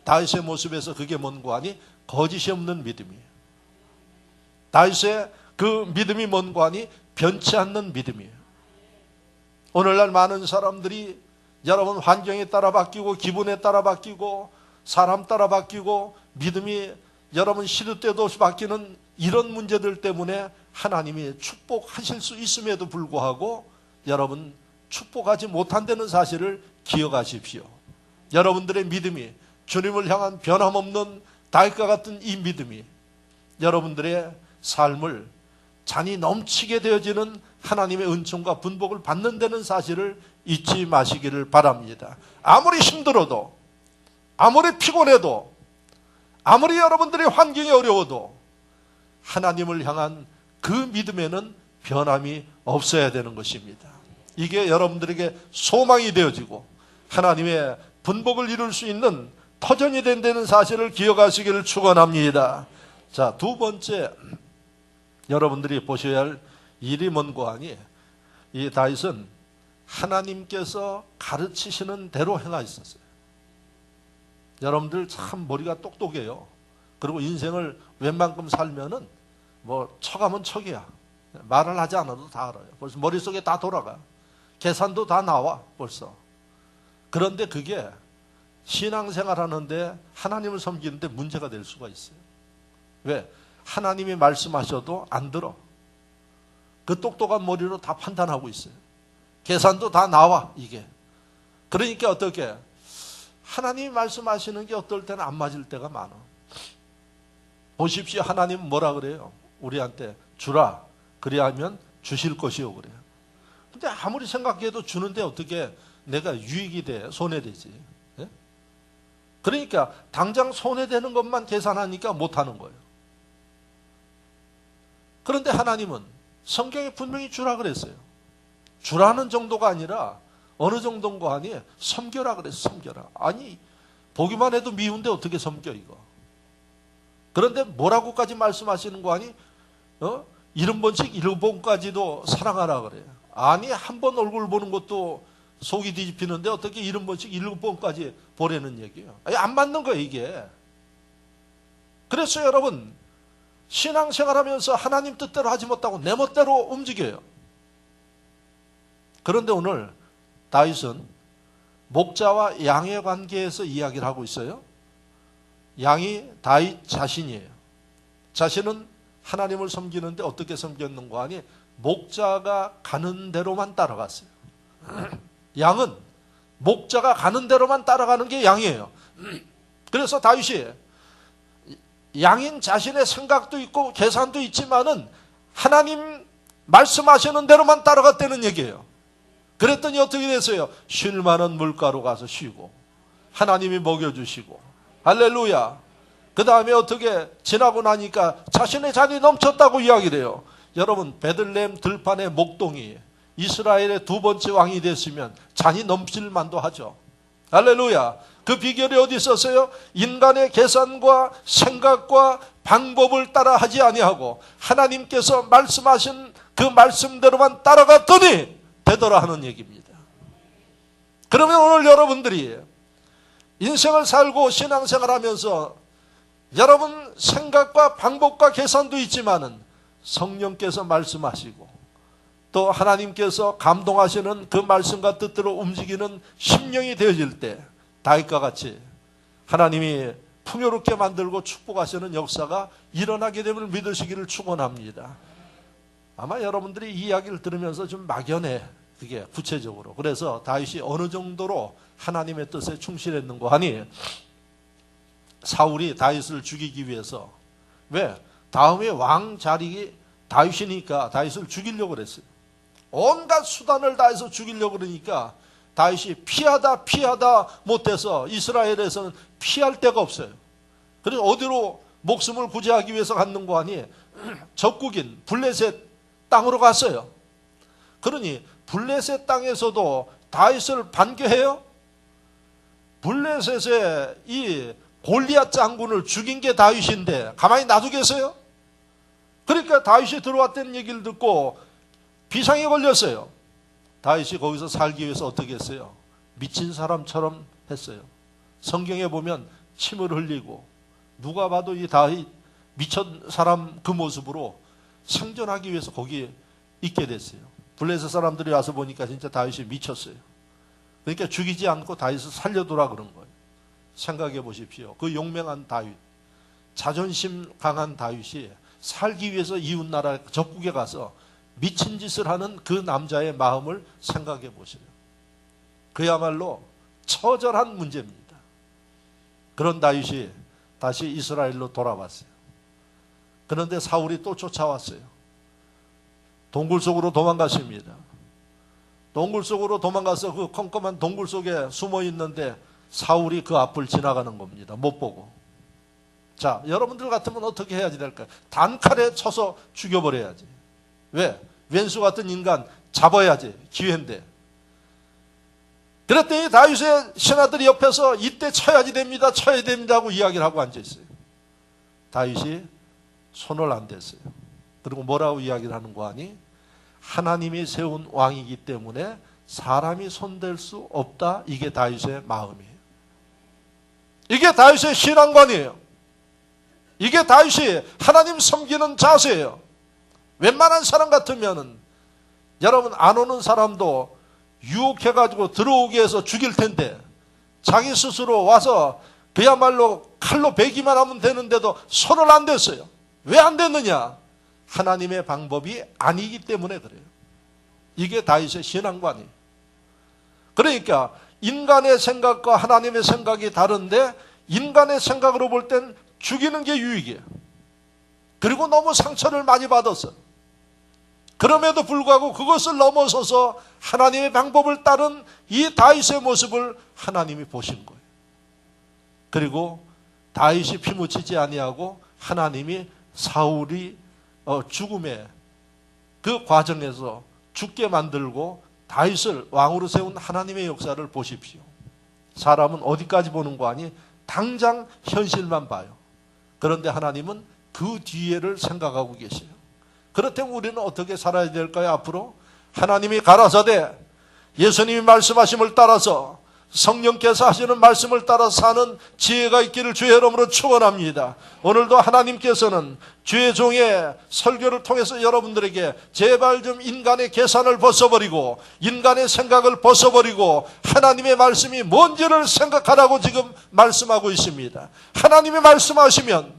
다윗의 모습에서 그게 뭔고 하니 거짓이 없는 믿음이에요. 다윗의 그 믿음이 뭔고 하니 변치 않는 믿음이에요. 오늘날 많은 사람들이 여러분 환경에 따라 바뀌고 기분에 따라 바뀌고 사람 따라 바뀌고 믿음이 여러분 시도 때도 없이 바뀌는 이런 문제들 때문에 하나님이 축복하실 수 있음에도 불구하고 여러분 축복하지 못한다는 사실을 기억하십시오. 여러분들의 믿음이 주님을 향한 변함없는 다윗과 같은 이 믿음이 여러분들의 삶을 잔이 넘치게 되어지는 하나님의 은총과 분복을 받는 데는 사실을 잊지 마시기를 바랍니다. 아무리 힘들어도, 아무리 피곤해도, 아무리 여러분들의 환경이 어려워도 하나님을 향한 그 믿음에는 변함이 없어야 되는 것입니다. 이게 여러분들에게 소망이 되어지고 하나님의 분복을 이룰 수 있는 터전이 된다는 사실을 기억하시기를 축원합니다. 자, 두 번째 여러분들이 보셔야 할 일이 뭔고 하니 이 다윗은 하나님께서 가르치시는 대로 행하셨어요. 여러분들 참 머리가 똑똑해요. 그리고 인생을 웬만큼 살면은 뭐 척하면 척이야. 말을 하지 않아도 다 알아요. 벌써 머릿속에 다 돌아가. 계산도 다 나와 벌써. 그런데 그게 신앙생활 하는데 하나님을 섬기는데 문제가 될 수가 있어요. 왜? 하나님이 말씀하셔도 안 들어. 그 똑똑한 머리로 다 판단하고 있어요. 계산도 다 나와 이게. 그러니까 어떻게? 하나님이 말씀하시는 게 어떨 때는 안 맞을 때가 많아. 보십시오. 하나님은 뭐라 그래요? 우리한테 주라. 그리하면 주실 것이요 그래요. 근데 아무리 생각해도 주는데 어떻게 내가 유익이 돼? 손해되지. 예? 그러니까 당장 손해되는 것만 계산하니까 못하는 거예요. 그런데 하나님은 성경에 분명히 주라 그랬어요. 주라는 정도가 아니라 어느 정도인가 하니 섬겨라 그랬어. 섬겨라. 아니 보기만 해도 미운데 어떻게 섬겨 이거. 그런데 뭐라고까지 말씀하시는 거 아니 70번씩 7번까지도 사랑하라 그래요. 아니 한 번 얼굴 보는 것도 속이 뒤집히는데 어떻게 70번씩 7번까지 보라는 얘기예요. 아니, 안 맞는 거예요 이게. 그래서 여러분 신앙생활하면서 하나님 뜻대로 하지 못하고 내 멋대로 움직여요. 그런데 오늘 다윗은 목자와 양의 관계에서 이야기를 하고 있어요. 양이 다윗 자신이에요. 자신은 하나님을 섬기는데 어떻게 섬겼는가 하니 목자가 가는 대로만 따라갔어요. 양은 목자가 가는 대로만 따라가는 게 양이에요. 그래서 다윗이 양인 자신의 생각도 있고 계산도 있지만은 하나님 말씀하시는 대로만 따라갔다는 얘기예요. 그랬더니 어떻게 됐어요? 쉴 만한 물가로 가서 쉬고 하나님이 먹여주시고 할렐루야. 그 다음에 어떻게 지나고 나니까 자신의 잔이 넘쳤다고 이야기를 해요. 여러분 베들레헴 들판의 목동이 이스라엘의 두 번째 왕이 됐으면 잔이 넘칠 만도 하죠. 할렐루야. 그 비결이 어디 있었어요? 인간의 계산과 생각과 방법을 따라 하지 아니하고 하나님께서 말씀하신 그 말씀대로만 따라갔더니 되더라 하는 얘기입니다. 그러면 오늘 여러분들이 인생을 살고 신앙생활 하면서 여러분 생각과 방법과 계산도 있지만은 성령께서 말씀하시고 또 하나님께서 감동하시는 그 말씀과 뜻대로 움직이는 심령이 되어질 때 다윗과 같이 하나님이 풍요롭게 만들고 축복하시는 역사가 일어나게 됨을 믿으시기를 축원합니다. 아마 여러분들이 이 이야기를 들으면서 좀 막연해. 그게 구체적으로. 그래서 다윗이 어느 정도로 하나님의 뜻에 충실했는가 하니 사울이 다윗을 죽이기 위해서 왜? 다음에 왕 자리 다윗이니까 다윗을 죽이려고 그랬어요. 온갖 수단을 다해서 죽이려고 그러니까 다윗이 피하다 못해서 이스라엘에서는 피할 데가 없어요. 그래서 어디로 목숨을 구제하기 위해서 갔는가 하니 적국인 블레셋 땅으로 갔어요. 그러니 블레셋 땅에서도 다윗을 반겨해요? 블레셋의 이 골리앗 장군을 죽인 게 다윗인데 가만히 놔두겠어요? 그러니까 다윗이 들어왔다는 얘기를 듣고 비상에 걸렸어요. 다윗이 거기서 살기 위해서 어떻게 했어요? 미친 사람처럼 했어요. 성경에 보면 침을 흘리고 누가 봐도 이 다윗 미친 사람 그 모습으로 생존하기 위해서 거기에 있게 됐어요. 블레셋 사람들이 와서 보니까 진짜 다윗이 미쳤어요. 그러니까 죽이지 않고 다윗을 살려두라 그런 거예요. 생각해 보십시오. 그 용맹한 다윗, 자존심 강한 다윗이 살기 위해서 이웃나라 적국에 가서 미친 짓을 하는 그 남자의 마음을 생각해 보세요. 그야말로 처절한 문제입니다. 그런 다윗이 다시 이스라엘로 돌아왔어요. 그런데 사울이 또 쫓아왔어요. 동굴 속으로 도망갔습니다. 동굴 속으로 도망가서 그 컴컴한 동굴 속에 숨어 있는데 사울이 그 앞을 지나가는 겁니다. 못 보고. 자, 여러분들 같으면 어떻게 해야지 될까요? 단칼에 쳐서 죽여버려야지. 왜? 왼수 같은 인간 잡아야지. 기회인데. 그랬더니 다윗의 신하들이 옆에서 이때 쳐야지 됩니다. 쳐야 됩니다 하고 이야기를 하고 앉아있어요. 다윗이 손을 안 댔어요. 그리고 뭐라고 이야기를 하는 거 아니? 하나님이 세운 왕이기 때문에 사람이 손댈 수 없다. 이게 다윗의 마음이에요. 이게 다윗의 신앙관이에요. 이게 다윗이 하나님 섬기는 자세예요. 웬만한 사람 같으면은 여러분 안 오는 사람도 유혹해가지고 들어오게 해서 죽일 텐데 자기 스스로 와서 그야말로 칼로 베기만 하면 되는데도 손을 안 댔어요. 왜 안 됐느냐? 하나님의 방법이 아니기 때문에 그래요. 이게 다윗의 신앙관이에요. 그러니까 인간의 생각과 하나님의 생각이 다른데 인간의 생각으로 볼 땐 죽이는 게 유익이에요. 그리고 너무 상처를 많이 받았어. 그럼에도 불구하고 그것을 넘어서서 하나님의 방법을 따른 이 다윗의 모습을 하나님이 보신 거예요. 그리고 다윗이 피묻히지 아니하고 하나님이 사울이 죽음의 그 과정에서 죽게 만들고 다윗을 왕으로 세운 하나님의 역사를 보십시오. 사람은 어디까지 보는 거 아니? 당장 현실만 봐요. 그런데 하나님은 그 뒤에를 생각하고 계세요. 그렇다면 우리는 어떻게 살아야 될까요? 앞으로 하나님이 가라사대 예수님이 말씀하심을 따라서 성령께서 하시는 말씀을 따라 사는 지혜가 있기를 주의 이름으로 축원합니다. 오늘도 하나님께서는 주의 종의 설교를 통해서 여러분들에게 제발 좀 인간의 계산을 벗어버리고 인간의 생각을 벗어버리고 하나님의 말씀이 뭔지를 생각하라고 지금 말씀하고 있습니다. 하나님이 말씀하시면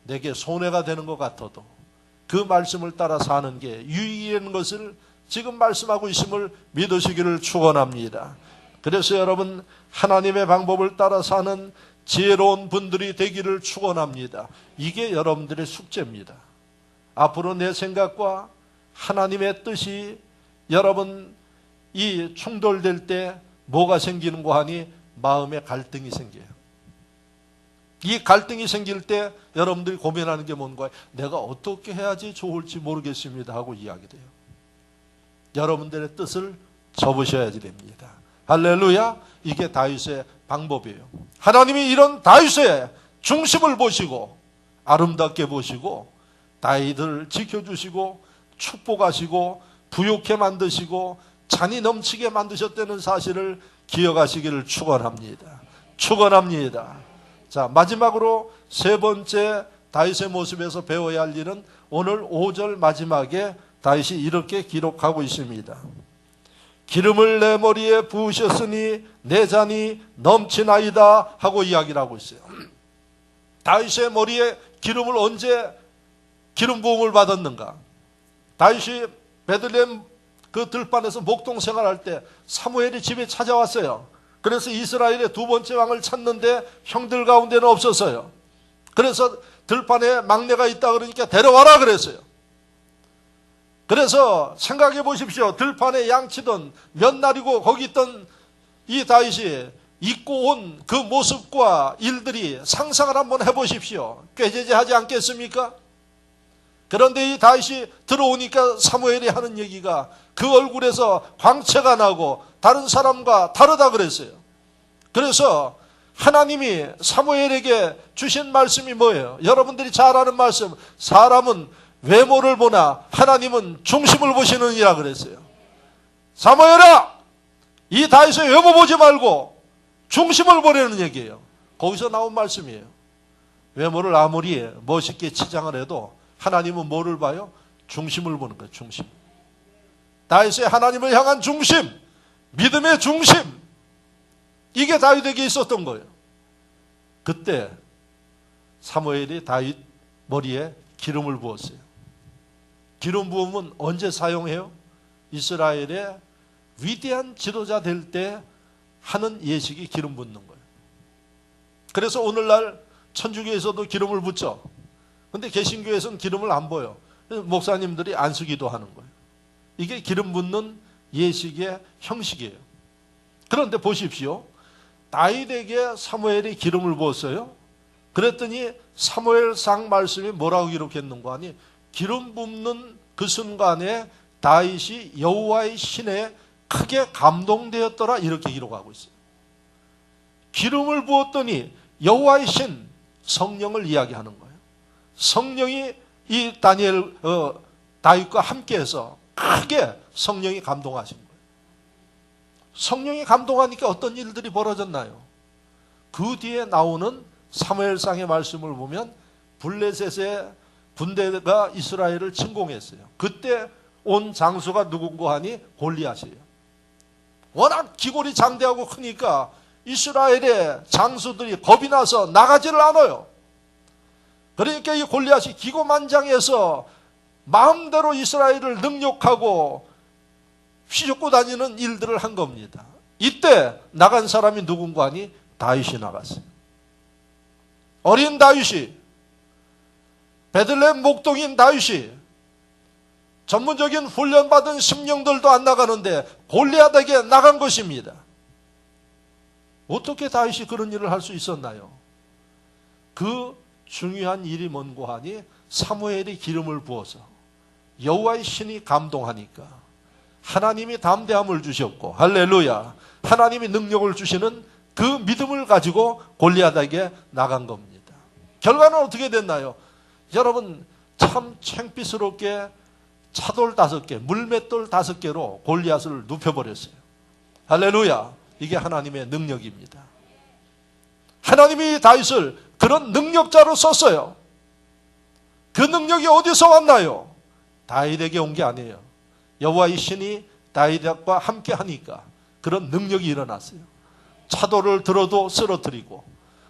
내게 손해가 되는 것 같아도 그 말씀을 따라 사는 게 유익인 것을 지금 말씀하고 있음을 믿으시기를 축원합니다. 그래서 여러분 하나님의 방법을 따라 사는 지혜로운 분들이 되기를 축원합니다. 이게 여러분들의 숙제입니다. 앞으로 내 생각과 하나님의 뜻이 여러분 이 충돌될 때 뭐가 생기는 거 하니? 마음의 갈등이 생겨요. 이 갈등이 생길 때 여러분들이 고민하는 게 뭔가요? 내가 어떻게 해야지 좋을지 모르겠습니다 하고 이야기돼요. 여러분들의 뜻을 접으셔야지 됩니다. 할렐루야. 이게 다윗의 방법이에요. 하나님이 이런 다윗의 중심을 보시고 아름답게 보시고 다윗을 지켜주시고 축복하시고 부욕해 만드시고 잔이 넘치게 만드셨다는 사실을 기억하시기를 축원합니다. 축원합니다. 자, 마지막으로 세 번째 다윗의 모습에서 배워야 할 일은 오늘 5절 마지막에 다윗이 이렇게 기록하고 있습니다. 기름을 내 머리에 부으셨으니 내 잔이 넘치나이다 하고 이야기를 하고 있어요. 다윗의 머리에 기름을 언제 기름 부음을 받았는가? 다윗이 베들레헴 그 들판에서 목동 생활할 때 사무엘이 집에 찾아왔어요. 그래서 이스라엘의 두 번째 왕을 찾는데 형들 가운데는 없었어요. 그래서 들판에 막내가 있다 그러니까 데려와라 그랬어요. 그래서 생각해 보십시오. 들판에 양치던 몇 날이고 거기 있던 이 다윗이 입고 온 그 모습과 일들이 상상을 한번 해보십시오. 꾀죄죄하지 않겠습니까? 그런데 이 다윗이 들어오니까 사무엘이 하는 얘기가 그 얼굴에서 광채가 나고 다른 사람과 다르다 그랬어요. 그래서 하나님이 사무엘에게 주신 말씀이 뭐예요? 여러분들이 잘 아는 말씀, 사람은 외모를 보나 하나님은 중심을 보시느니라 그랬어요. 사무엘아, 이 다윗의 외모 보지 말고 중심을 보라는 얘기예요. 거기서 나온 말씀이에요. 외모를 아무리 멋있게 치장을 해도 하나님은 뭐를 봐요? 중심을 보는 거예요. 중심. 다윗의 하나님을 향한 중심, 믿음의 중심, 이게 다윗에게 있었던 거예요. 그때 사무엘이 다윗 머리에 기름을 부었어요. 기름 부음은 언제 사용해요? 이스라엘의 위대한 지도자 될 때 하는 예식이 기름 붓는 거예요. 그래서 오늘날 천주교에서도 기름을 붓죠. 근데 개신교에서는 기름을 안 부어요. 목사님들이 안 쓰기도 하는 거예요. 이게 기름 붓는 예식의 형식이에요. 그런데 보십시오. 다윗에게 사무엘이 기름을 부었어요. 그랬더니 사무엘상 말씀이 뭐라고 기록했는가 하니 기름 붓는 그 순간에 다윗이 여호와의 신에 크게 감동되었더라 이렇게 기록하고 있어요. 기름을 부었더니 여호와의 신, 성령을 이야기하는 거예요. 성령이 이 다윗과 함께해서 크게 성령이 감동하신 거예요. 성령이 감동하니까 어떤 일들이 벌어졌나요? 그 뒤에 나오는 사무엘상의 말씀을 보면 블레셋의 군대가 이스라엘을 침공했어요. 그때 온 장수가 누군가 하니 골리앗이에요. 워낙 기골이 장대하고 크니까 이스라엘의 장수들이 겁이 나서 나가지를 않아요. 그러니까 이 골리앗이 기고만장해서 마음대로 이스라엘을 능욕하고 휘젓고 다니는 일들을 한 겁니다. 이때 나간 사람이 누군가 하니 다윗이 나갔어요. 어린 다윗이, 베들레헴 목동인 다윗이, 전문적인 훈련받은 심령들도 안 나가는데 골리앗에게 나간 것입니다. 어떻게 다윗이 그런 일을 할 수 있었나요? 그 중요한 일이 뭔고 하니 사무엘이 기름을 부어서 여호와의 신이 감동하니까 하나님이 담대함을 주셨고, 할렐루야, 하나님이 능력을 주시는 그 믿음을 가지고 골리앗에게 나간 겁니다. 결과는 어떻게 됐나요? 여러분, 참 창피스럽게 차돌 5개, 물맷돌 5개로 골리앗을 눕혀버렸어요. 할렐루야, 이게 하나님의 능력입니다. 하나님이 다윗을 그런 능력자로 썼어요. 그 능력이 어디서 왔나요? 다윗에게 온 게 아니에요. 여호와의 신이 다윗과 함께 하니까 그런 능력이 일어났어요. 차돌을 들어도 쓰러뜨리고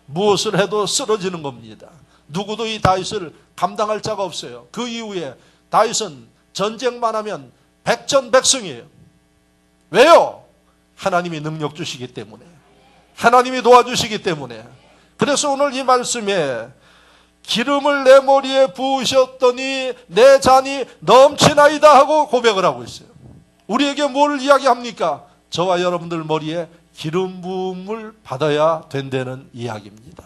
무엇을 해도 쓰러지는 겁니다. 누구도 이 다윗을 감당할 자가 없어요. 그 이후에 다윗은 전쟁만 하면 백전백승이에요. 왜요? 하나님이 능력 주시기 때문에, 하나님이 도와주시기 때문에. 그래서 오늘 이 말씀에 기름을 내 머리에 부으셨더니 내 잔이 넘치나이다 하고 고백을 하고 있어요. 우리에게 뭘 이야기합니까? 저와 여러분들 머리에 기름 부음을 받아야 된다는 이야기입니다.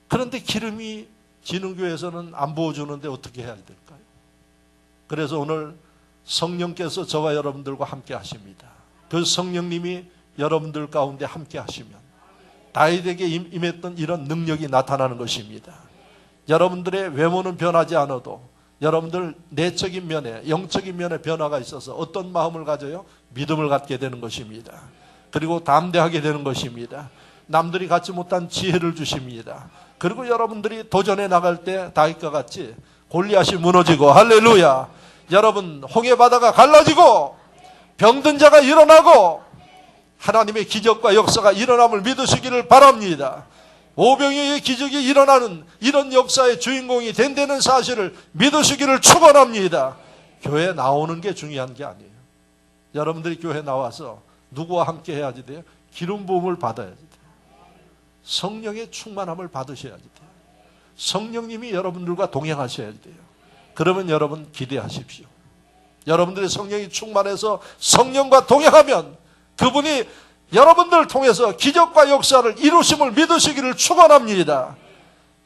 그런데 기름이 진흥교에서는 안 부어주는데 어떻게 해야 될까요? 그래서 오늘 성령께서 저와 여러분들과 함께 하십니다. 그 성령님이 여러분들 가운데 함께 하시면 다윗에게 임했던 이런 능력이 나타나는 것입니다. 여러분들의 외모는 변하지 않아도 여러분들 내적인 면에, 영적인 면에 변화가 있어서 어떤 마음을 가져요? 믿음을 갖게 되는 것입니다. 그리고 담대하게 되는 것입니다. 남들이 갖지 못한 지혜를 주십니다. 그리고 여러분들이 도전해 나갈 때 다윗과 같이 골리앗이 무너지고, 할렐루야, 여러분 홍해바다가 갈라지고 병든 자가 일어나고 하나님의 기적과 역사가 일어남을 믿으시기를 바랍니다. 오병이어의 기적이 일어나는 이런 역사의 주인공이 된다는 사실을 믿으시기를 축원합니다. 교회 나오는 게 중요한 게 아니에요. 여러분들이 교회 나와서 누구와 함께 해야지 돼요? 기름 부음을 받아야지 돼요. 성령의 충만함을 받으셔야지 돼요. 성령님이 여러분들과 동행하셔야 돼요. 그러면 여러분 기대하십시오. 여러분들의 성령이 충만해서 성령과 동행하면 그분이 여러분들을 통해서 기적과 역사를 이루심을 믿으시기를 축원합니다.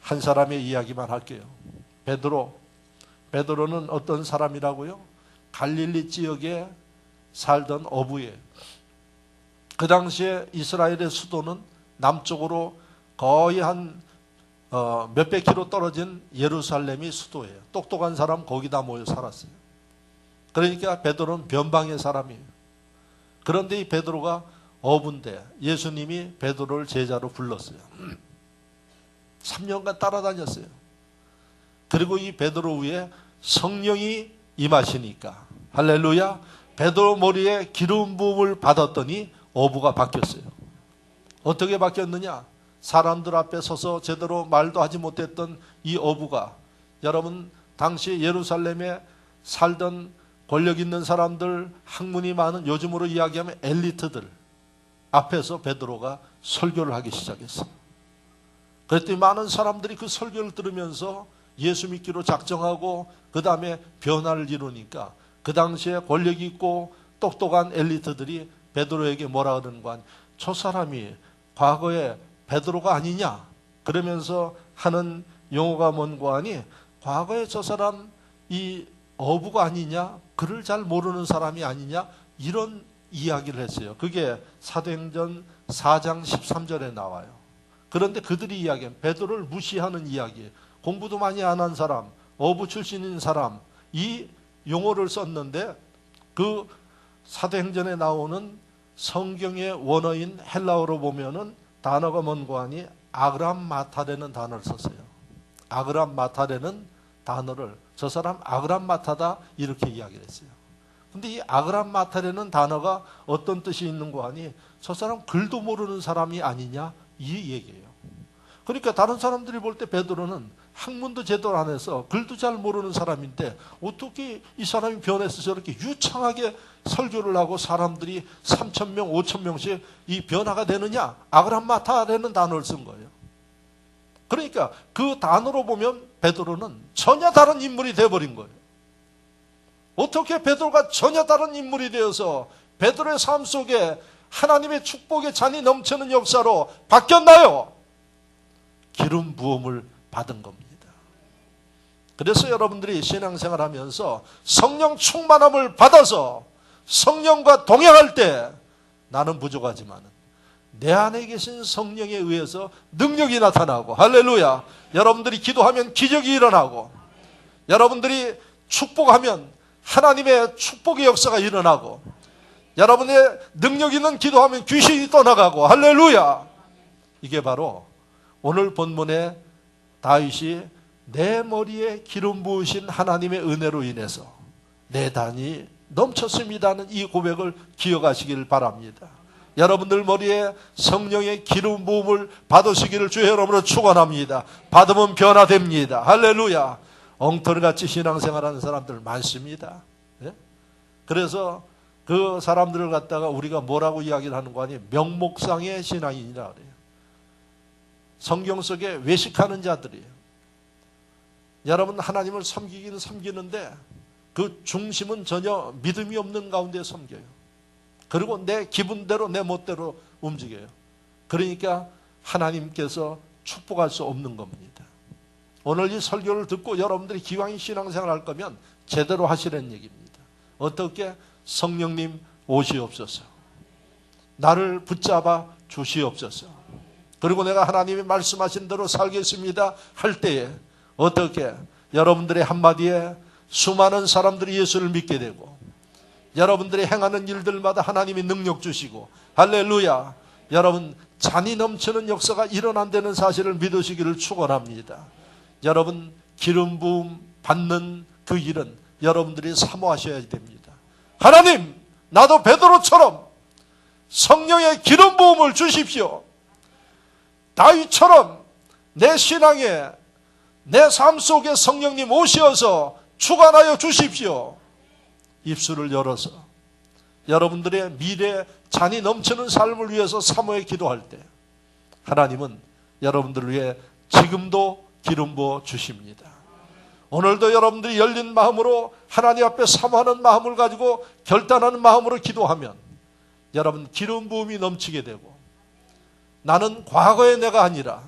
한 사람의 이야기만 할게요. 베드로는 어떤 사람이라고요? 갈릴리 지역에 살던 어부예요. 그 당시에 이스라엘의 수도는 남쪽으로 거의 한 몇백 킬로 떨어진 예루살렘이 수도예요. 똑똑한 사람 거기다 모여 살았어요. 그러니까 베드로는 변방의 사람이에요. 그런데 이 베드로가 어부인데 예수님이 베드로를 제자로 불렀어요. 3년간 따라다녔어요. 그리고 이 베드로 위에 성령이 임하시니까 할렐루야, 베드로 머리에 기름 부음을 받았더니 어부가 바뀌었어요. 어떻게 바뀌었느냐? 사람들 앞에 서서 제대로 말도 하지 못했던 이 어부가, 여러분 당시 예루살렘에 살던 권력 있는 사람들, 학문이 많은, 요즘으로 이야기하면 엘리트들 앞에서 베드로가 설교를 하기 시작했어요. 그랬더니 많은 사람들이 그 설교를 들으면서 예수 믿기로 작정하고 그 다음에 변화를 이루니까 그 당시에 권력이 있고 똑똑한 엘리트들이 베드로에게 뭐라 그러는 거 아니야? 저 사람이 과거에 베드로가 아니냐? 그러면서 하는 용어가 뭔고 하니, 과거에 저 사람 이 어부가 아니냐? 그를 잘 모르는 사람이 아니냐? 이런 이야기를 했어요. 그게 사도행전 4장 13절에 나와요. 그런데 그들이 이야기한 베드로를 무시하는 이야기, 공부도 많이 안 한 사람, 어부 출신인 사람, 이 용어를 썼는데 그 사도행전에 나오는 성경의 원어인 헬라어로 보면은 단어가 뭔고 하니 아그람마타라는 단어를 썼어요. 아그람마타라는 단어를, 저 사람 아그람마타다 이렇게 이야기를 했어요. 근데 이 아그람마타라는 단어가 어떤 뜻이 있는고 하니, 저 사람 글도 모르는 사람이 아니냐 이 얘기예요. 그러니까 다른 사람들이 볼 때 베드로는 학문도 제대로 안 해서 글도 잘 모르는 사람인데 어떻게 이 사람이 변해서 저렇게 유창하게 설교를 하고 사람들이 3,000명, 5,000명씩 이 변화가 되느냐? 아그람마타라는 단어를 쓴 거예요. 그러니까 그 단어로 보면 베드로는 전혀 다른 인물이 되어버린 거예요. 어떻게 베드로가 전혀 다른 인물이 되어서 베드로의 삶 속에 하나님의 축복의 잔이 넘치는 역사로 바뀌었나요? 기름 부음을 받은 겁니다. 그래서 여러분들이 신앙생활 하면서 성령 충만함을 받아서 성령과 동행할 때 나는 부족하지만 내 안에 계신 성령에 의해서 능력이 나타나고, 할렐루야, 여러분들이 기도하면 기적이 일어나고, 여러분들이 축복하면 하나님의 축복의 역사가 일어나고, 여러분의 능력 있는 기도하면 귀신이 떠나가고, 할렐루야. 이게 바로 오늘 본문에 다윗이 내 머리에 기름 부으신 하나님의 은혜로 인해서 내 단이 넘쳤습니다는 이 고백을 기억하시길 바랍니다. 여러분들 머리에 성령의 기름 부음을 받으시기를 주의 이름으로 축원합니다. 받으면 변화됩니다. 할렐루야. 엉터리같이 신앙생활하는 사람들 많습니다. 네? 그래서 그 사람들을 갖다가 우리가 뭐라고 이야기를 하는 거 아니에요? 명목상의 신앙인이라 그래요. 성경 속에 외식하는 자들이에요. 여러분 하나님을 섬기기는 섬기는데 그 중심은 전혀 믿음이 없는 가운데 섬겨요. 그리고 내 기분대로 내 멋대로 움직여요. 그러니까 하나님께서 축복할 수 없는 겁니다. 오늘 이 설교를 듣고 여러분들이 기왕이 신앙생활 할 거면 제대로 하시라는 얘기입니다. 어떻게? 성령님 오시옵소서. 나를 붙잡아 주시옵소서. 그리고 내가 하나님이 말씀하신 대로 살겠습니다 할 때에 어떻게? 여러분들의 한마디에 수많은 사람들이 예수를 믿게 되고, 여러분들이 행하는 일들마다 하나님이 능력 주시고, 할렐루야, 여러분 잔이 넘치는 역사가 일어난다는 사실을 믿으시기를 축원합니다. 여러분 기름 부음 받는 그 일은 여러분들이 사모하셔야 됩니다. 하나님, 나도 베드로처럼 성령의 기름 부음을 주십시오. 다윗처럼 내 신앙에, 내 삶 속에 성령님 오셔서 주관하여 주십시오. 입술을 열어서 여러분들의 미래 잔이 넘치는 삶을 위해서 사모해 기도할 때 하나님은 여러분들을 위해 지금도 기름 부어 주십니다. 오늘도 여러분들이 열린 마음으로 하나님 앞에 사모하는 마음을 가지고 결단하는 마음으로 기도하면 여러분 기름 부음이 넘치게 되고, 나는 과거의 내가 아니라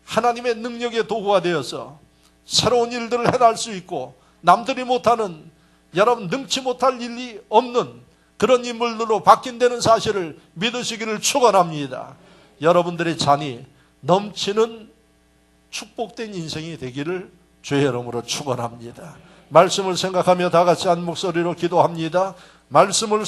하나님의 능력의 도구가 되어서 새로운 일들을 해낼 수 있고, 남들이 못하는, 여러분 능치 못할 일이 없는 그런 인물들로 바뀐다는 사실을 믿으시기를 축원합니다. 여러분들의 잔이 넘치는 축복된 인생이 되기를 주의 이름으로 축원합니다. 말씀을 생각하며 다 같이 한 목소리로 기도합니다. 말씀을